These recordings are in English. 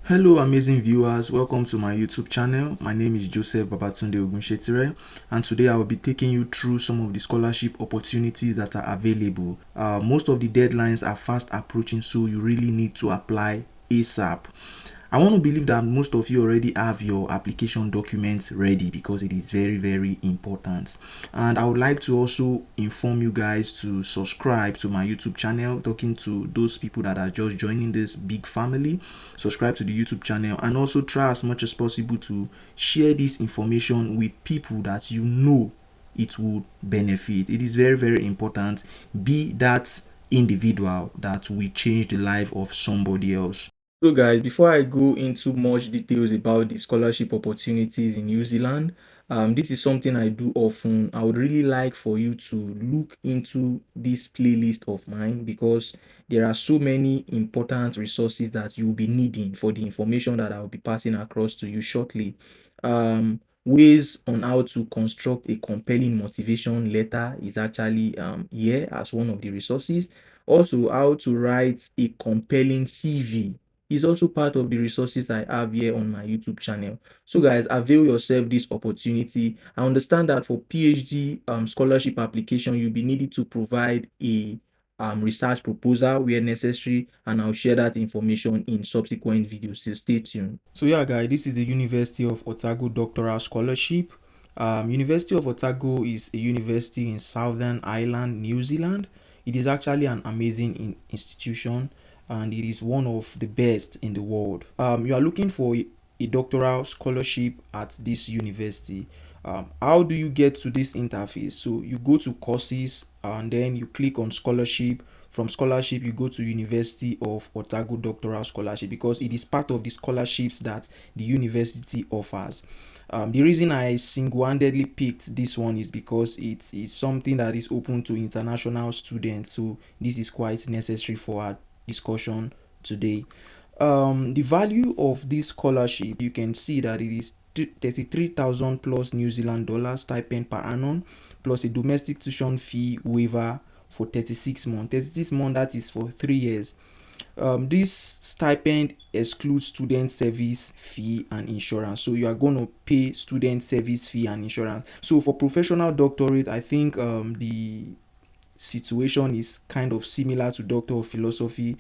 Hello amazing viewers, welcome to my YouTube channel. My name is Joseph Babatunde Ogunshetire, and today I will be taking you through some of the scholarship opportunities that are available. Most of the deadlines are fast approaching, so you really need to apply ASAP. I want to believe that most of you already have your application documents ready because it is very important. And I would like to also inform you guys to subscribe to my YouTube channel, talking to those people that are just joining this big family. Subscribe to the YouTube channel and also try as much as possible to share this information with people that you know it would benefit. It is very important. Be that individual that will change the life of somebody else. So guys, before I go into much details about the scholarship opportunities in New Zealand, this is something I do often. I would really like for you to look into this playlist of mine because there are so many important resources that you will be needing for the information that I will be passing across to you shortly. Ways on how to construct a compelling motivation letter is actually here as one of the resources. Also, how to write a compelling CV is also part of the resources I have here on my YouTube channel. So guys, avail yourself this opportunity. I understand that for PhD scholarship application, you'll be needed to provide a research proposal where necessary, and I'll share that information in subsequent videos, so stay tuned. So yeah guys, this is the University of Otago Doctoral Scholarship. University of Otago is a university in Southern Island, New Zealand. It is actually an amazing institution, and it is one of the best in the world. You are looking for a doctoral scholarship at this university. How do you get to this interface? So you go to courses and then you click on scholarship. From scholarship, you go to University of Otago Doctoral Scholarship because it is part of the scholarships that the university offers. The reason I single-handedly picked this one is because it is something that is open to international students, so this is quite necessary for our discussion today. The value of this scholarship, you can see that it is 33,000 plus New Zealand dollars stipend per annum, plus a domestic tuition fee waiver for 36 months. 36 months, that is for 3 years. This stipend excludes student service fee and insurance, so you are going to pay student service fee and insurance. So for professional doctorate, I think the situation is kind of similar to Doctor of Philosophy.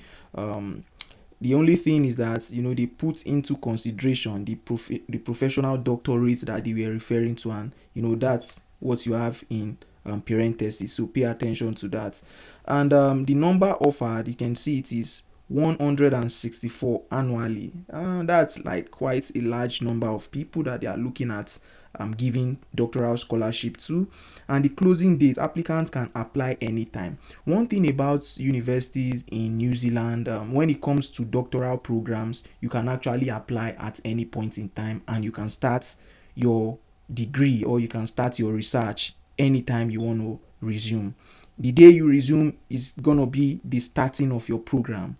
The only thing is that they put into consideration the professional doctorate that they were referring to, and that's what you have in parentheses, so pay attention to that. And the number offered, you can see it is 164 annually. That's like quite a large number of people that they are looking at giving doctoral scholarship to. And the closing date, applicants can apply anytime. One thing about universities in New Zealand, when it comes to doctoral programs, you can actually apply at any point in time, and you can start your degree or you can start your research anytime you want to resume. The day you resume is gonna be the starting of your program.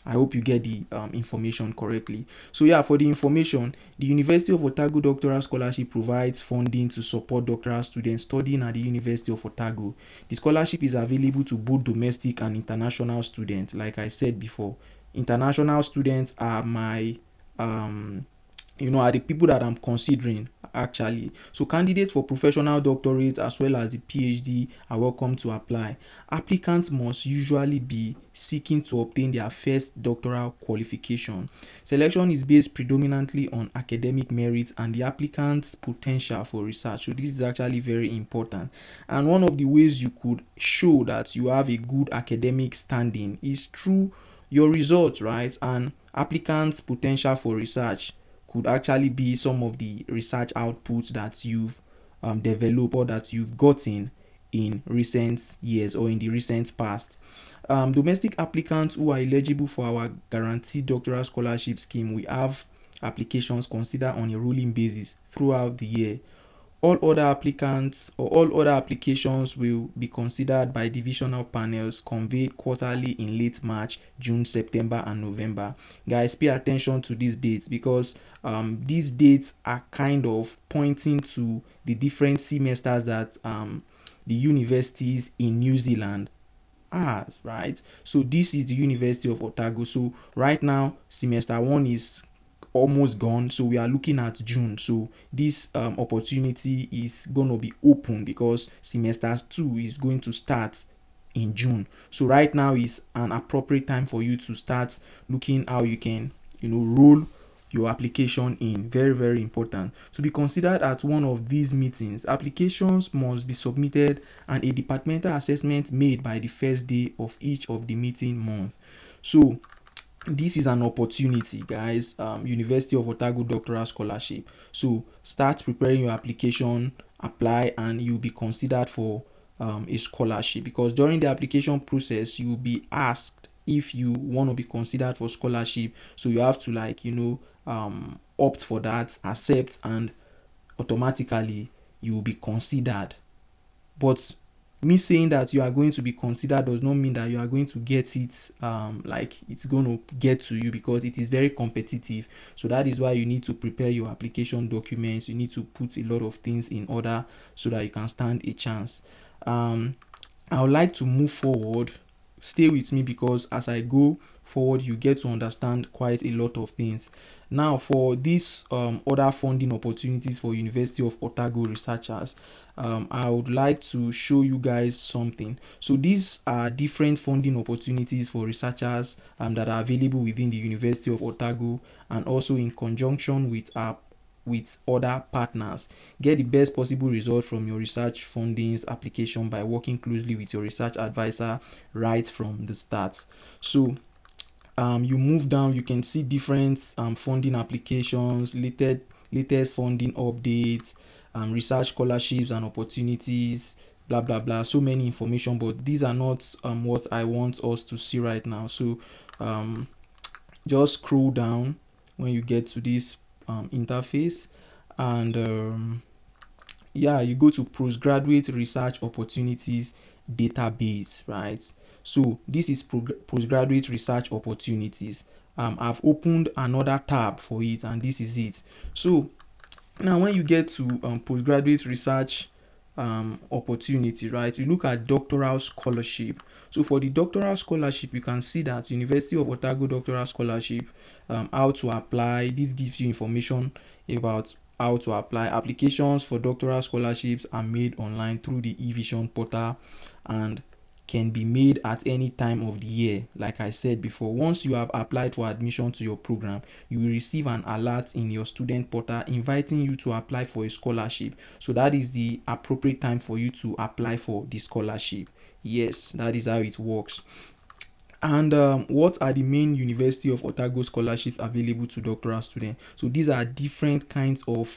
I hope you get the information correctly. So yeah, for the information, the University of Otago Doctoral Scholarship provides funding to support doctoral students studying at the University of Otago. The scholarship is available to both domestic and international students. Like I said before, international students are my are the people that I'm considering actually. So candidates for professional doctorate as well as the PhD are welcome to apply. Applicants must usually be seeking to obtain their first doctoral qualification. Selection is based predominantly on academic merit and the applicant's potential for research. So this is actually very important. And one of the ways you could show that you have a good academic standing is through your results, right? And applicants' potential for research could actually be some of the research outputs that you've developed or that you've gotten in recent years or in the recent past. Domestic applicants who are eligible for our guaranteed doctoral scholarship scheme, we have applications considered on a rolling basis throughout the year. All other applicants or all other applications will be considered by divisional panels conveyed quarterly in late March, June, September, and November. Guys, pay attention to these dates because these dates are kind of pointing to the different semesters that the universities in New Zealand has, right? So this is the University of Otago. So right now, semester 1 is almost gone, so we are looking at June. So this opportunity is going to be open because semester 2 is going to start in June. So right now is an appropriate time for you to start looking how you can, roll your application in. Very, very important. To be considered at one of these meetings, applications must be submitted and a departmental assessment made by the first day of each of the meeting month. So this is an opportunity, guys. University of Otago doctoral scholarship. So start preparing your application, apply, and you'll be considered for a scholarship, because during the application process you will be asked if you want to be considered for scholarship. So you have to opt for that, accept, and automatically you will be considered. But me saying that you are going to be considered does not mean that you are going to get it, like it's going to get to you, because it is very competitive. So that is why you need to prepare your application documents. You need to put a lot of things in order so that you can stand a chance. I would like to move forward. Stay with me, because as I go forward you get to understand quite a lot of things. Now, for these other funding opportunities for University of Otago researchers, I would like to show you guys something. So these are different funding opportunities for researchers that are available within the University of Otago, and also in conjunction with other partners. Get the best possible result from your research fundings application by working closely with your research advisor right from the start. So you move down, you can see different funding applications, latest funding updates, research scholarships and opportunities, blah blah blah. So many information, but these are not what I want us to see right now. So just scroll down when you get to this interface, and you go to postgraduate research opportunities database, right? So this is postgraduate research opportunities. I've opened another tab for it, and this is it. So now when you get to postgraduate research opportunity, right, you look at doctoral scholarship. So for the doctoral scholarship, you can see that University of Otago doctoral scholarship, how to apply. This gives you information about how to apply. Applications for doctoral scholarships are made online through the eVision portal and can be made at any time of the year. Like I said before, once you have applied for admission to your program, you will receive an alert in your student portal inviting you to apply for a scholarship. So that is the appropriate time for you to apply for the scholarship. Yes, that is how it works. And what are the main University of Otago scholarships available to doctoral students? So these are different kinds of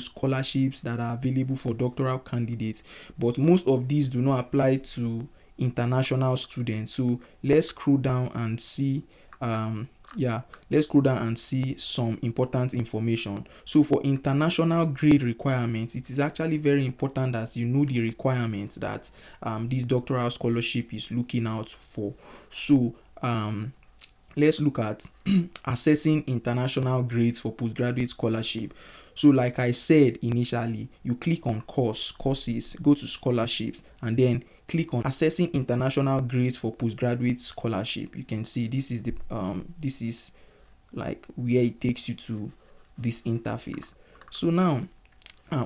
scholarships that are available for doctoral candidates, but most of these do not apply to international students. So let's scroll down and see some important information. So for international grade requirements, it is actually very important that you know the requirements that this doctoral scholarship is looking out for. So let's look at assessing international grades for postgraduate scholarship. So like I said initially, you click on courses, go to scholarships, and then click on assessing international grades for postgraduate scholarship. You can see this is like where it takes you to this interface. So now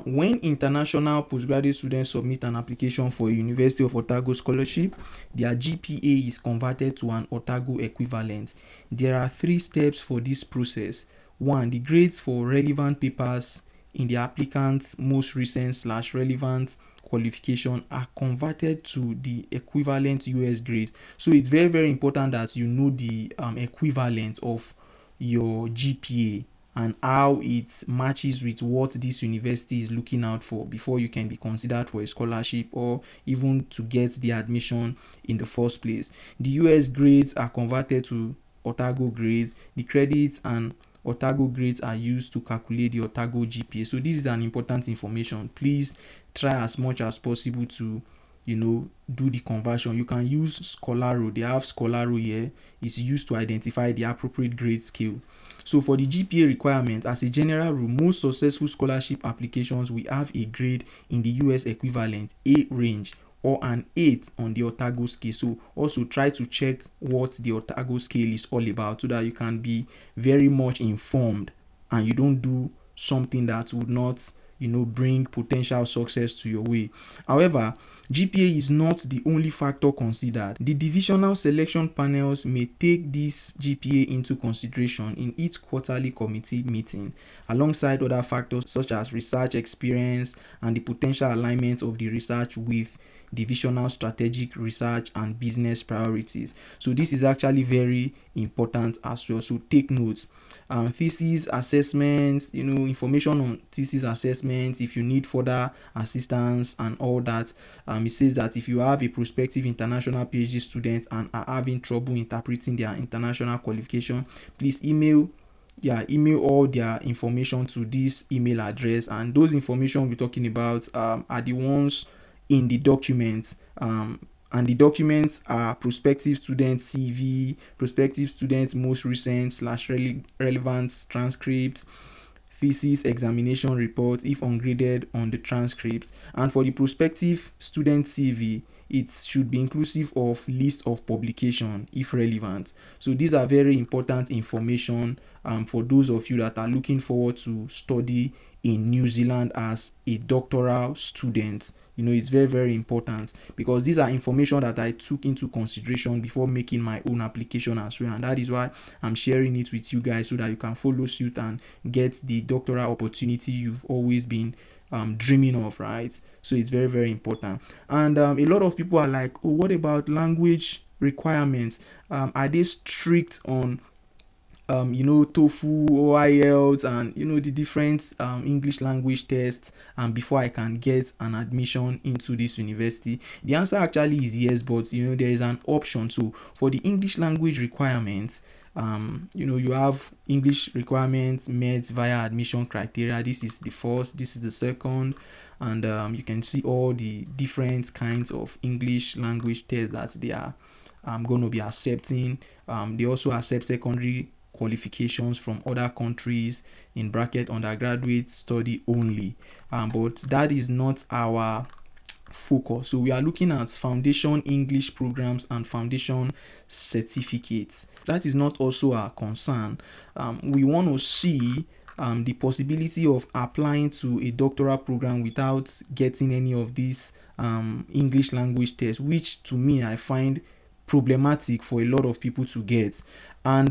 when international postgraduate students submit an application for a University of Otago scholarship, their GPA is converted to an Otago equivalent. There are 3 steps for this process. 1. The grades for relevant papers in the applicant's most recent / relevant qualification are converted to the equivalent US grade. So it's very, very important that you know the equivalent of your GPA and how it matches with what this university is looking out for before you can be considered for a scholarship or even to get the admission in the first place. The US grades are converted to Otago grades. The credits and Otago grades are used to calculate the Otago GPA. So this is an important information. Please try as much as possible to do the conversion. You can use Scholaro. They have Scholaro here. It's used to identify the appropriate grade scale. So for the GPA requirement, as a general rule, most successful scholarship applications will have a grade in the US equivalent A range or an 8 on the Otago scale. So also try to check what the Otago scale is all about so that you can be very much informed and you don't do something that would not bring potential success to your way. However, GPA is not the only factor considered. The divisional selection panels may take this GPA into consideration in each quarterly committee meeting, alongside other factors such as research experience and the potential alignment of the research with divisional strategic research and business priorities. So this is actually very important as well. So take notes. Thesis assessments, information on thesis assessments, if you need further assistance and all that. It says that if you have a prospective international PhD student and are having trouble interpreting their international qualification, please email all their information to this email address, and those information we're talking about are the ones in the document. And the documents are prospective student CV, prospective student most recent / relevant transcript, thesis examination report if ungraded on the transcript. And for the prospective student CV, it should be inclusive of list of publication if relevant. So these are very important information for those of you that are looking forward to study in New Zealand as a doctoral student. It's very, very important, because these are information that I took into consideration before making my own application as well, and that is why I'm sharing it with you guys, so that you can follow suit and get the doctoral opportunity you've always been dreaming of, right? So it's very, very important. And a lot of people are like, oh, what about language requirements? Are they strict on TOEFL or IELTS and the different English language tests before I can get an admission into this university? The answer actually is yes, but there is an option. So for the English language requirements, you have English requirements met via admission criteria. This is the first, this is the second, and you can see all the different kinds of English language tests that they are going to be accepting. They also accept secondary qualifications from other countries, in bracket undergraduate study only, but that is not our focus. So we are looking at foundation English programs and foundation certificates. That is not also our concern. We want to see the possibility of applying to a doctoral program without getting any of these English language tests, which to me I find problematic for a lot of people to get. And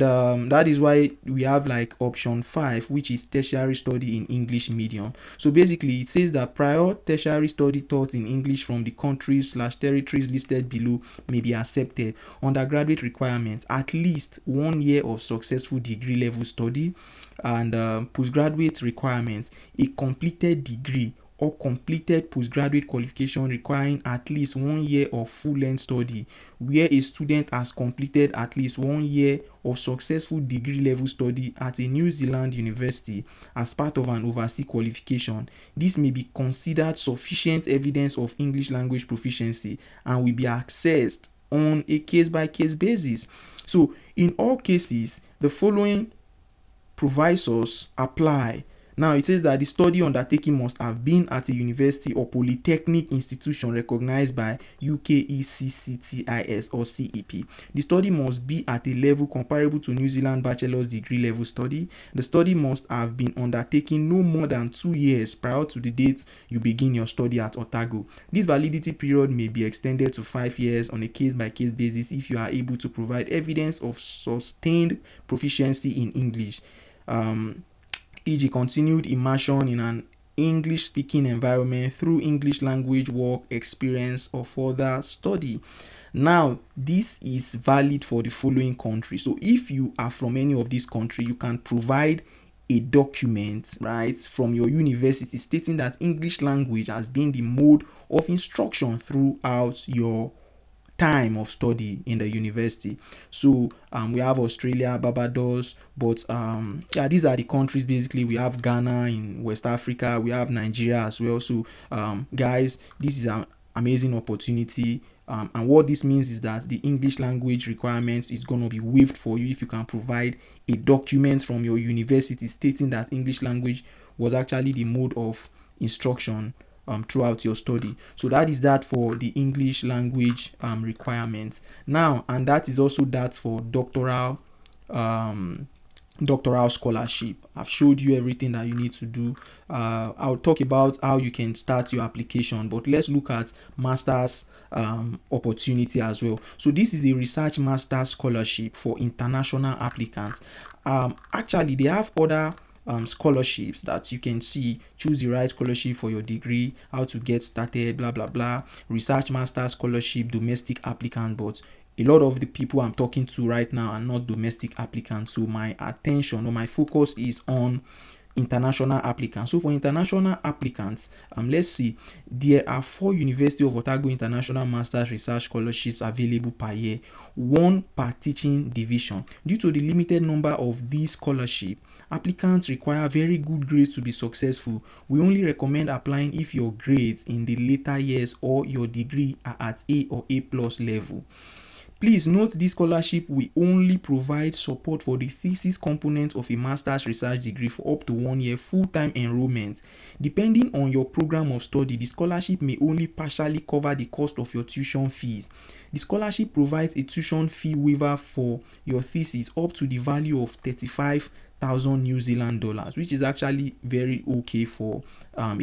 that is why we have like option 5, which is tertiary study in English medium. So basically it says that prior tertiary study taught in English from the countries / territories listed below may be accepted. Undergraduate requirements: at least 1 year of successful degree level study. And postgraduate requirements: a completed degree or completed postgraduate qualification requiring at least 1 year of full-length study, where a student has completed at least 1 year of successful degree level study at a New Zealand university as part of an overseas qualification. This may be considered sufficient evidence of English language proficiency and will be assessed on a case-by-case basis. So in all cases, the following provisos apply. Now it says that the study undertaking must have been at a university or polytechnic institution recognized by UKECCTIS or CEP. The study must be at a level comparable to New Zealand bachelor's degree level study. The study must have been undertaken no more than 2 years prior to the date you begin your study at Otago. This validity period may be extended to 5 years on a case-by-case basis if you are able to provide evidence of sustained proficiency in English. E.g. continued immersion in an English-speaking environment through English language work experience or further study. Now, this is valid for the following countries. So if you are from any of these countries, you can provide a document, right, from your university stating that English language has been the mode of instruction throughout your time of study in the university. So we have Australia, Barbados, but these are the countries. Basically we have Ghana in West Africa, we have Nigeria as well. So guys, this is an amazing opportunity, and what this means is that the English language requirement is going to be waived for you if you can provide a document from your university stating that English language was actually the mode of instruction throughout your study. So that is that for the English language requirements. Now, and that is also that for doctoral doctoral scholarship. I've showed you everything that you need to do. I'll talk about how you can start your application, but let's look at master's opportunity as well. So this is a research master scholarship for international applicants. Actually, they have other scholarships that you can see. Choose the right scholarship for your degree, how to get started, blah blah blah. Research master scholarship, domestic applicant, but a lot of the people I'm talking to right now are not domestic applicants, so my attention or my focus is on international applicants. So for international applicants, let's see, there are 4 University of Otago International Masters Research Scholarships available per year, 1 per teaching division. Due to the limited number of these scholarships, applicants require very good grades to be successful. We only recommend applying if your grades in the later years or your degree are at A or A+ level. Please note this scholarship will only provide support for the thesis component of a master's research degree for up to 1 year full-time enrollment. Depending on your program of study, the scholarship may only partially cover the cost of your tuition fees. The scholarship provides a tuition fee waiver for your thesis up to the value of 35,000 New Zealand dollars, which is actually very okay for a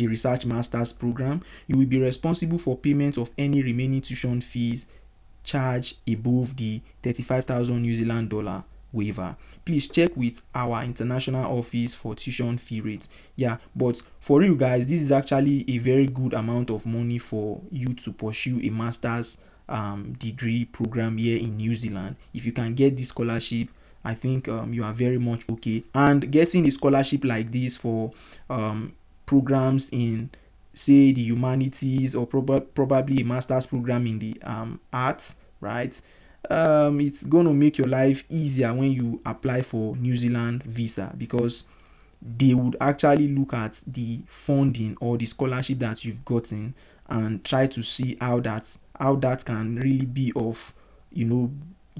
research master's program. You will be responsible for payment of any remaining tuition fees charged above the 35,000 New Zealand dollar waiver. Please check with our international office for tuition fee rates. Yeah, but for real guys, this is actually a very good amount of money for you to pursue a master's degree program here in New Zealand. If you can get this scholarship, I think you are very much okay. And getting a scholarship like this for programs in, say, the humanities, or probably a master's program in the arts, right? It's going to make your life easier when you apply for New Zealand visa, because they would actually look at the funding or the scholarship that you've gotten and try to see how that can really be of,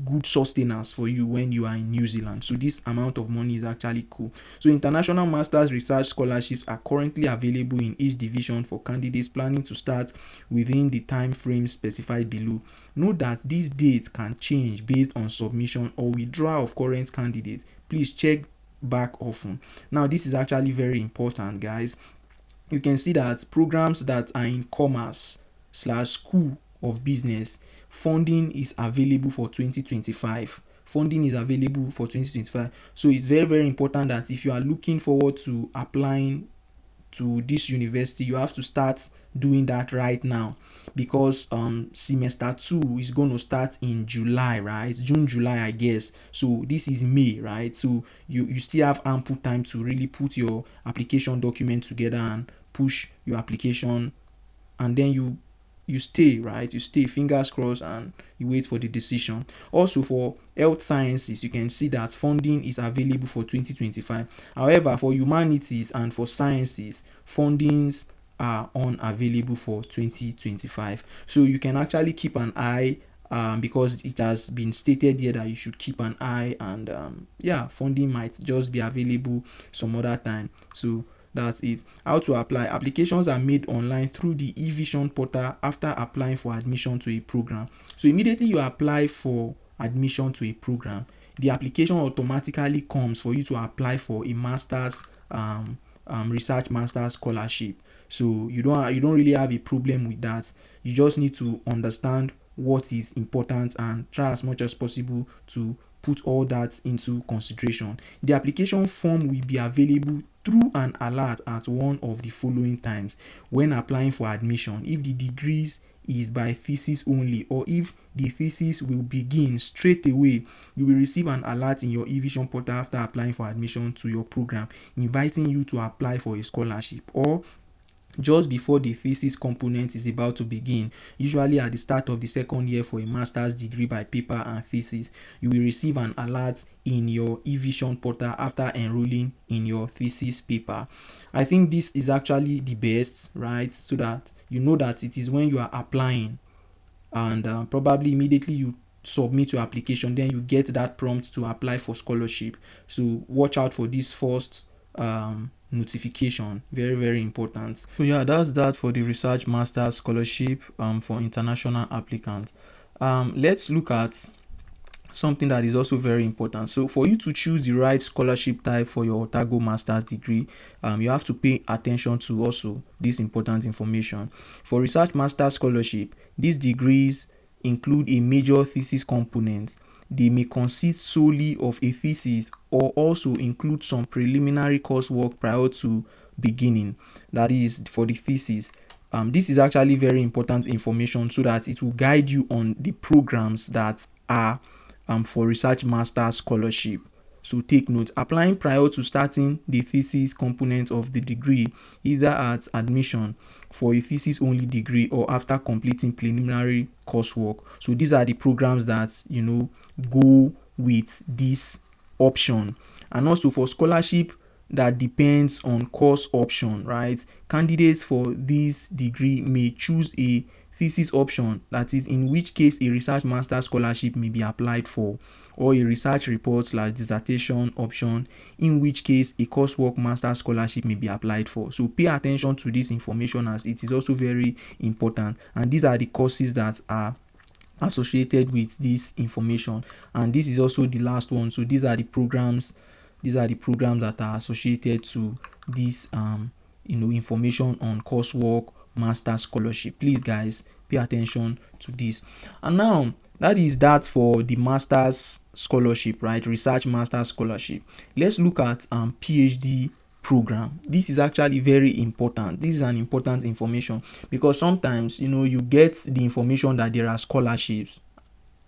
good sustenance for you when you are in New Zealand. So this amount of money is actually cool. So international masters research scholarships are currently available in each division for candidates planning to start within the time frame specified below. Note that these dates can change based on submission or withdrawal of current candidates. Please check back often. Now this is actually very important, guys. You can see that programs that are in commerce / school of business, funding is available for 2025. Funding is available for 2025. So it's very, very important that if you are looking forward to applying to this university, you have to start doing that right now, because semester 2 is going to start in July, right? June, July, I guess. So this is May, right? So you still have ample time to really put your application document together and push your application, and then you stay, right? You stay, fingers crossed, and you wait for the decision. Also for health sciences, you can see that funding is available for 2025. However, for humanities and for sciences, fundings are unavailable for 2025. So you can actually keep an eye, because it has been stated here that you should keep an eye, and funding might just be available some other time. So that's it. How to apply. Applications are made online through the eVision portal after applying for admission to a program. So immediately you apply for admission to a program, the application automatically comes for you to apply for a master's research master's scholarship. So you don't really have a problem with that. You just need to understand what is important and try as much as possible to put all that into consideration. The application form will be available through an alert at one of the following times when applying for admission: if the degrees is by thesis only, or if the thesis will begin straight away, you will receive an alert in your eVision portal after applying for admission to your program, inviting you to apply for a scholarship, or just before the thesis component is about to begin, usually at the start of the second year for a master's degree by paper and thesis, you will receive an alert in your eVision portal after enrolling in your thesis paper. I think this is actually the best, right? So that you know that it is when you are applying, and probably immediately you submit your application, then you get that prompt to apply for scholarship. So watch out for this first notification. Very, very important. So yeah, that's that for the research master's scholarship for international applicants. Let's look at something that is also very important. So for you to choose the right scholarship type for your Otago master's degree, you have to pay attention to also this important information. For research master's scholarship, these degrees include a major thesis component. They may consist solely of a thesis or also include some preliminary coursework prior to beginning. That is for the thesis. This is actually very important information so that it will guide you on the programs that are for research master scholarship. So take note, applying prior to starting the thesis component of the degree, either at admission for a thesis only degree or after completing preliminary coursework. So these are the programs that go with this option. And also for scholarship that depends on course option, right? Candidates for this degree may choose a thesis option, that is, in which case a research master scholarship may be applied for, or a research report / dissertation option, in which case a coursework master scholarship may be applied for. So pay attention to this information as it is also very important, and these are the courses that are associated with this information, and this is also the last one. So these are the programs that are associated to this information on coursework master scholarship. Please guys, pay attention to this. And now that for the master's scholarship, right? Research master scholarship. Let's look at PhD program. This is actually very important. This is an important information because sometimes you get the information that there are scholarships,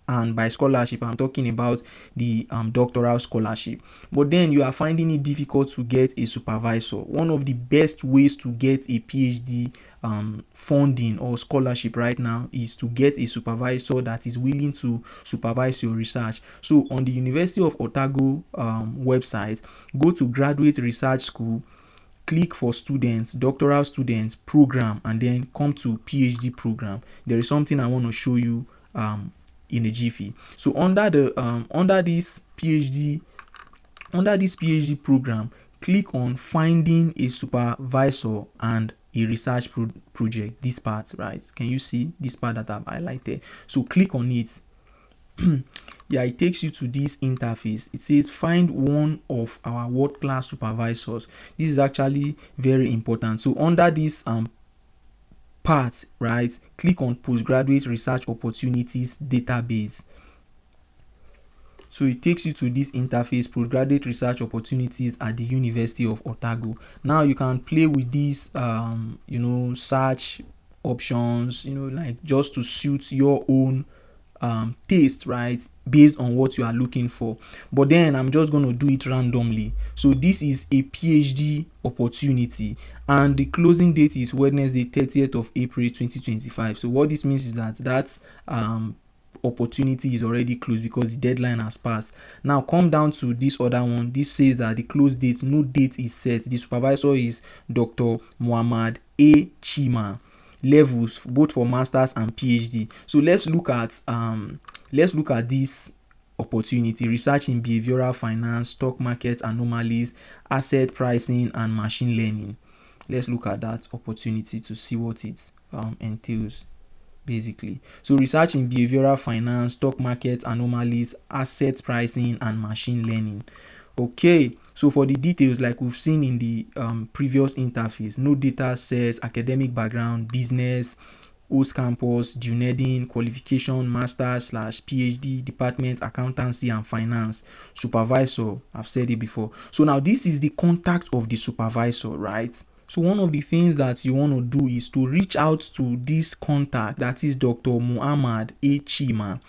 and by scholarship I'm talking about the doctoral scholarship, but then you are finding it difficult to get a supervisor. One of the best ways to get a PhD funding or scholarship right now is to get a supervisor that is willing to supervise your research. So on the University of Otago website, go to graduate research school, click for students, doctoral students program, and then come to PhD program. There is something I want to show you in a jiffy. So under this PhD program, click on finding a supervisor and a research project. This part, right? Can you see this part that I've highlighted? So click on it. Yeah, it takes you to this interface. It says find one of our world-class supervisors. This is actually very important. So under this part, right, click on postgraduate research opportunities database. So it takes you to this interface, postgraduate research opportunities at the University of Otago. Now you can play with these search options, like just to suit your own taste, right, based on what you are looking for. But then I'm just going to do it randomly. So this is a PhD opportunity, and the closing date is Wednesday 30th of April 2025. So what this means is that opportunity is already closed because the deadline has passed. Now come down to this other one. This says that the close date, no date is set. The supervisor is Dr. Muhammad A. Chima. Levels both for masters and PhD. So let's look at this opportunity: research in behavioral finance, stock market anomalies, asset pricing, and machine learning. Let's look at that opportunity to see what it entails basically. So research in behavioral finance, stock market anomalies, asset pricing, and machine learning. Okay, so for the details, like we've seen in the previous interface, no data sets, academic background, business, host campus, Dunedin, qualification, master/PhD, department, accountancy and finance, supervisor, I've said it before. So now this is the contact of the supervisor, right? So one of the things that you want to do is to reach out to this contact, that is Dr. Muhammad A. Chima.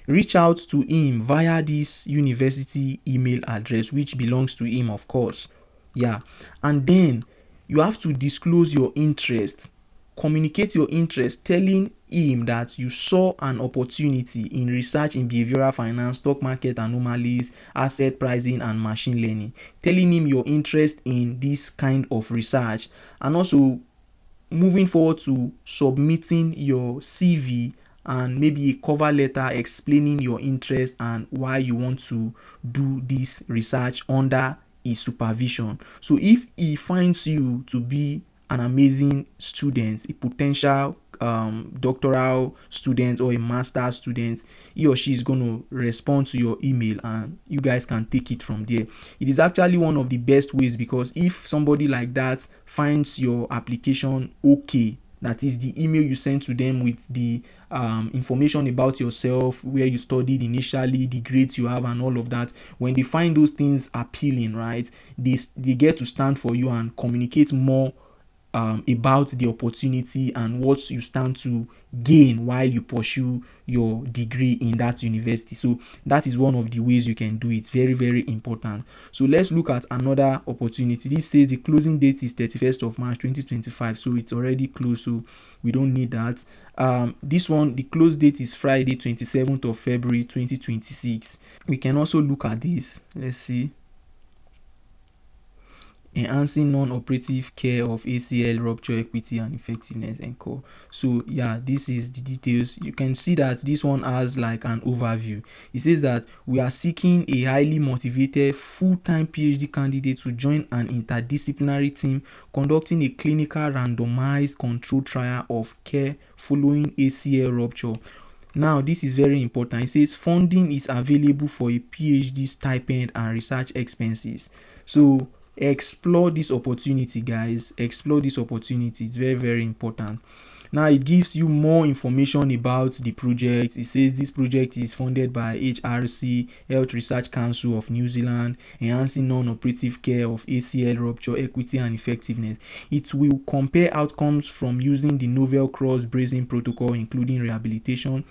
Reach out to him via this university email address, which belongs to him, of course. Yeah, and then you have to disclose your interest. Communicate your interest, telling him that you saw an opportunity in research in behavioral finance, stock market anomalies, asset pricing, and machine learning. Telling him your interest in this kind of research, and also moving forward to submitting your CV and maybe a cover letter explaining your interest and why you want to do this research under his supervision. So if he finds you to be an amazing student, a potential doctoral student or a master's student, he or she is going to respond to your email and you guys can take it from there. It is actually one of the best ways, because if somebody like that finds your application okay, that is the email you sent to them with the information about yourself, where you studied initially, the grades you have and all of that, when they find those things appealing, right, they get to stand for you and communicate more about the opportunity and what you stand to gain while you pursue your degree in that university. So that is one of the ways you can do it. Very, very important. So let's look at another opportunity. This says the closing date is 31st of March 2025. So it's already closed, so we don't need that. This one, the close date is Friday 27th of February 2026. We can also look at this. Let's see. Enhancing non-operative care of ACL rupture equity and effectiveness and core. So yeah, this is the details. You can see that this one has like an overview. It says that we are seeking a highly motivated full-time PhD candidate to join an interdisciplinary team conducting a clinical randomized controlled trial of care following ACL rupture. Now, this is very important. It says funding is available for a PhD stipend and research expenses. So explore this opportunity, guys. Explore this opportunity. It's very, very important. Now, it gives you more information about the project. It says this project is funded by HRC, Health Research Council of New Zealand, enhancing non-operative care of ACL rupture equity and effectiveness. It will compare outcomes from using the novel cross-bracing protocol, including rehabilitation,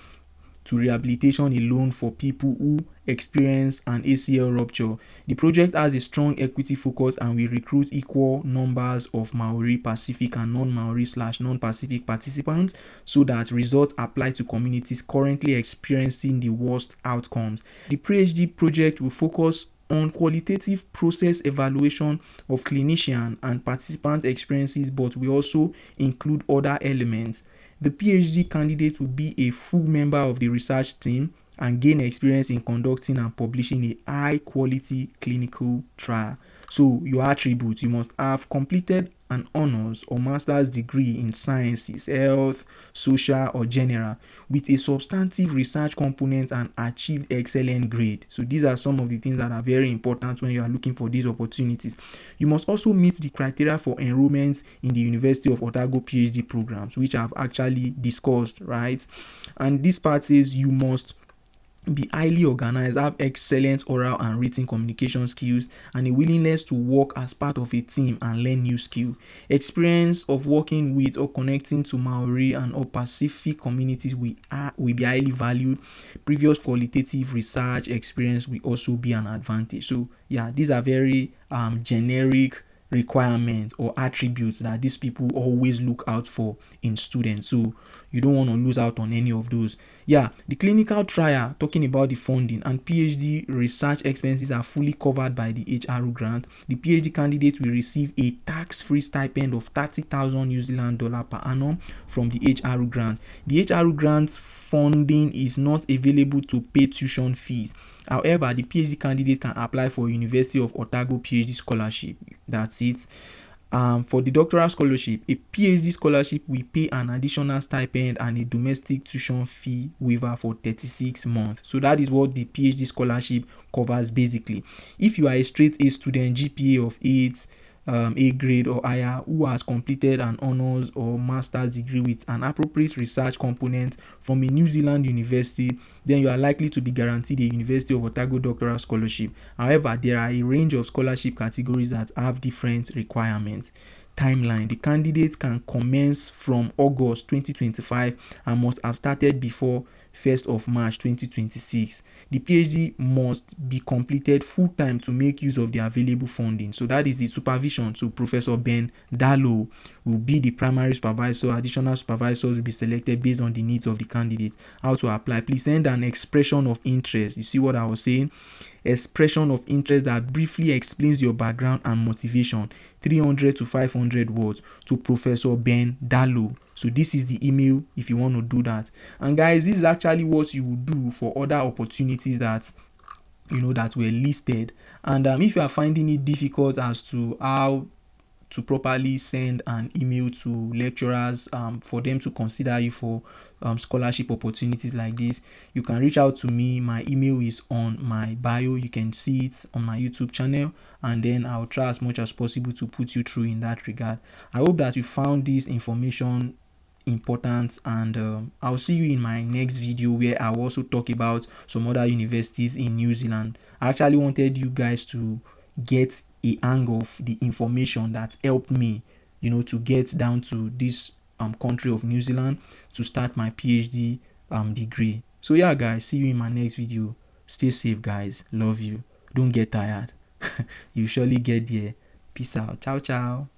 to rehabilitation alone for people who experience an ACL rupture. The project has a strong equity focus and will recruit equal numbers of Maori, Pacific and non-Maori / non-Pacific participants so that results apply to communities currently experiencing the worst outcomes. The PhD project will focus on qualitative process evaluation of clinician and participant experiences, but will also include other elements. The PhD candidate will be a full member of the research team and gain experience in conducting and publishing a high-quality clinical trial. So your attributes: you must have completed an honors or master's degree in sciences, health, social or general, with a substantive research component and achieved excellent grade. So these are some of the things that are very important when you are looking for these opportunities. You must also meet the criteria for enrollment in the University of Otago PhD programs, which I've actually discussed, right? And this part says you must be highly organized, have excellent oral and written communication skills, and a willingness to work as part of a team and learn new skills. Experience of working with or connecting to Maori and or Pacific communities will be highly valued. Previous qualitative research experience will also be an advantage. So yeah, these are very generic requirements or attributes that these people always look out for in students. So you don't want to lose out on any of those. Yeah, the clinical trial, talking about the funding and PhD research expenses, are fully covered by the HRU grant. The PhD candidate will receive a tax-free stipend of 30,000 New Zealand dollar per annum from the HRU grant. The HRU grant funding is not available to pay tuition fees. However, the PhD candidate can apply for University of Otago PhD scholarship. That's it. For the doctoral scholarship, a PhD scholarship will pay an additional stipend and a domestic tuition fee waiver for 36 months. So that is what the PhD scholarship covers basically. If you are a straight A student, GPA of 8, A grade or higher, who has completed an honors or master's degree with an appropriate research component from a New Zealand university, then you are likely to be guaranteed a University of Otago doctoral scholarship. However, there are a range of scholarship categories that have different requirements. Timeline: the candidate can commence from August 2025 and must have started before 1st of March 2026. The PhD must be completed full-time to make use of the available funding. So that is the supervision. So Professor Ben Dallo will be the primary supervisor. Additional supervisors will be selected based on the needs of the candidate. How to apply: please send an expression of interest. You see what I was saying? Expression of interest that briefly explains your background and motivation, 300 to 500 words, to Professor Ben Dallo. So this is the email if you want to do that. And guys, this is actually what you will do for other opportunities that that were listed. And if you are finding it difficult as to how to properly send an email to lecturers for them to consider you for scholarship opportunities like this, you can reach out to me. My email is on my bio. You can see it on my YouTube channel, and then I'll try as much as possible to put you through in that regard. I hope that you found this information important, and I'll see you in my next video, where I'll also talk about some other universities in New Zealand. I actually wanted you guys to get a hang of the information that helped me, to get down to this country of New Zealand to start my PhD degree. So yeah, guys, see you in my next video. Stay safe, guys. Love you. Don't get tired. You surely get there. Peace out. Ciao, ciao.